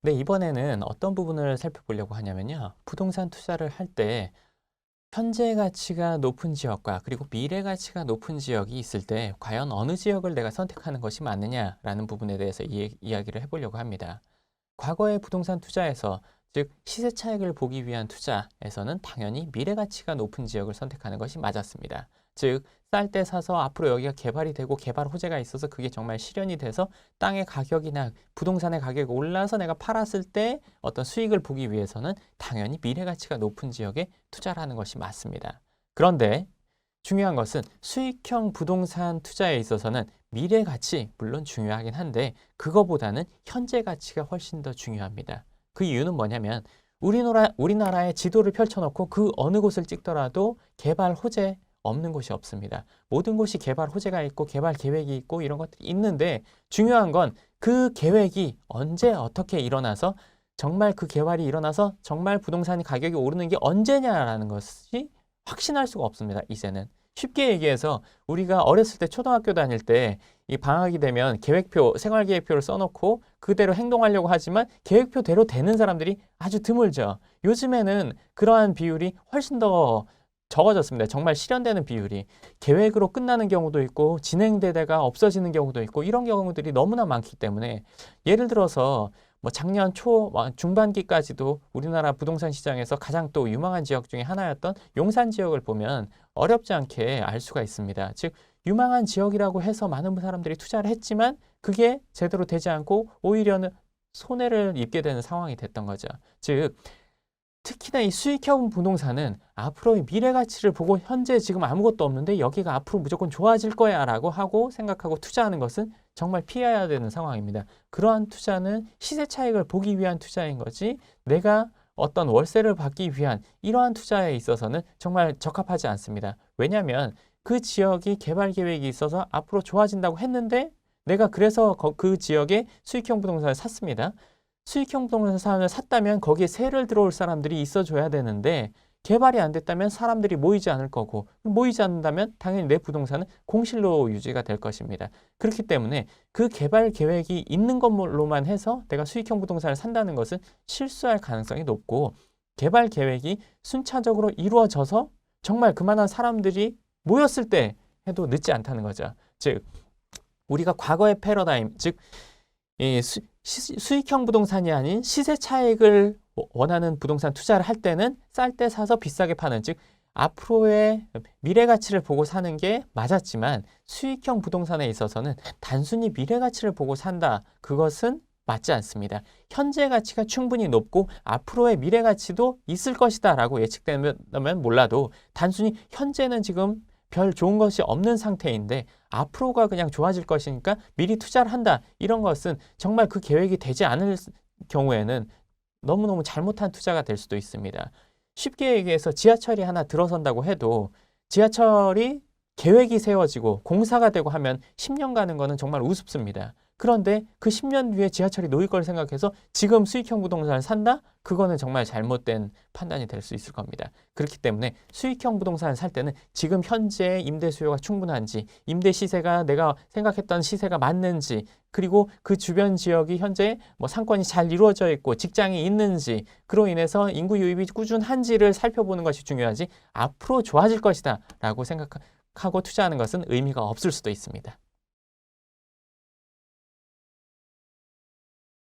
네, 이번에는 어떤 부분을 살펴보려고 하냐면요. 부동산 투자를 할 때 현재 가치가 높은 지역과 그리고 미래 가치가 높은 지역이 있을 때 과연 어느 지역을 내가 선택하는 것이 맞느냐라는 부분에 대해서 이야기를 해보려고 합니다. 과거의 부동산 투자에서, 즉 시세 차익을 보기 위한 투자에서는 당연히 미래 가치가 높은 지역을 선택하는 것이 맞았습니다. 즉 쌀 때 사서 앞으로 여기가 개발이 되고 개발 호재가 있어서 그게 정말 실현이 돼서 땅의 가격이나 부동산의 가격이 올라서 내가 팔았을 때 어떤 수익을 보기 위해서는 당연히 미래 가치가 높은 지역에 투자를 하는 것이 맞습니다. 그런데 중요한 것은 수익형 부동산 투자에 있어서는 미래 가치 물론 중요하긴 한데 그거보다는 현재 가치가 훨씬 더 중요합니다. 그 이유는 뭐냐면 우리나라의 지도를 펼쳐놓고 그 어느 곳을 찍더라도 개발 호재 없는 곳이 없습니다. 모든 곳이 개발 호재가 있고 개발 계획이 있고 이런 것들이 있는데 중요한 건 그 계획이 언제 어떻게 일어나서 정말 그 개발이 일어나서 정말 부동산 가격이 오르는 게 언제냐라는 것이 확신할 수가 없습니다. 이제는. 쉽게 얘기해서 우리가 어렸을 때 초등학교 다닐 때 이 방학이 되면 계획표, 생활계획표를 써놓고 그대로 행동하려고 하지만 계획표대로 되는 사람들이 아주 드물죠. 요즘에는 그러한 비율이 훨씬 더 적어졌습니다. 정말 실현되는 비율이. 계획으로 끝나는 경우도 있고 진행되다가 없어지는 경우도 있고 이런 경우들이 너무나 많기 때문에 예를 들어서 뭐 작년 초 중반기까지도 우리나라 부동산 시장에서 가장 또 유망한 지역 중에 하나였던 용산 지역을 보면 어렵지 않게 알 수가 있습니다. 즉 유망한 지역이라고 해서 많은 사람들이 투자를 했지만 그게 제대로 되지 않고 오히려는 손해를 입게 되는 상황이 됐던 거죠. 즉 특히나 이 수익형 부동산은 앞으로의 미래 가치를 보고 현재 지금 아무것도 없는데 여기가 앞으로 무조건 좋아질 거야 라고 하고 생각하고 투자하는 것은 정말 피해야 되는 상황입니다. 그러한 투자는 시세 차익을 보기 위한 투자인 거지 내가 어떤 월세를 받기 위한 이러한 투자에 있어서는 정말 적합하지 않습니다. 왜냐하면 그 지역이 개발 계획이 있어서 앞으로 좋아진다고 했는데 내가 그래서 그 지역에 수익형 부동산을 샀습니다. 수익형 부동산을 샀다면 거기에 세를 들어올 사람들이 있어줘야 되는데 개발이 안 됐다면 사람들이 모이지 않을 거고 모이지 않는다면 당연히 내 부동산은 공실로 유지가 될 것입니다. 그렇기 때문에 그 개발 계획이 있는 것로만 해서 내가 수익형 부동산을 산다는 것은 실수할 가능성이 높고 개발 계획이 순차적으로 이루어져서 정말 그만한 사람들이 모였을 때 해도 늦지 않다는 거죠. 즉 우리가 과거의 패러다임, 즉 이 수익형 부동산이 아닌 시세 차익을 원하는 부동산 투자를 할 때는 쌀 때 사서 비싸게 파는, 즉 앞으로의 미래 가치를 보고 사는 게 맞았지만 수익형 부동산에 있어서는 단순히 미래 가치를 보고 산다. 그것은 맞지 않습니다. 현재 가치가 충분히 높고 앞으로의 미래 가치도 있을 것이다 라고 예측되면 몰라도 단순히 현재는 지금 별 좋은 것이 없는 상태인데 앞으로가 그냥 좋아질 것이니까 미리 투자를 한다. 이런 것은 정말 그 계획이 되지 않을 경우에는 너무너무 잘못한 투자가 될 수도 있습니다. 쉽게 얘기해서 지하철이 하나 들어선다고 해도 지하철이 계획이 세워지고 공사가 되고 하면 10년 가는 거는 정말 우습습니다. 그런데 그 10년 뒤에 지하철이 놓일 걸 생각해서 지금 수익형 부동산을 산다? 그거는 정말 잘못된 판단이 될 수 있을 겁니다. 그렇기 때문에 수익형 부동산을 살 때는 지금 현재 임대 수요가 충분한지, 임대 시세가 내가 생각했던 시세가 맞는지, 그리고 그 주변 지역이 현재 뭐 상권이 잘 이루어져 있고 직장이 있는지, 그로 인해서 인구 유입이 꾸준한지를 살펴보는 것이 중요하지 앞으로 좋아질 것이다 라고 생각하고 투자하는 것은 의미가 없을 수도 있습니다.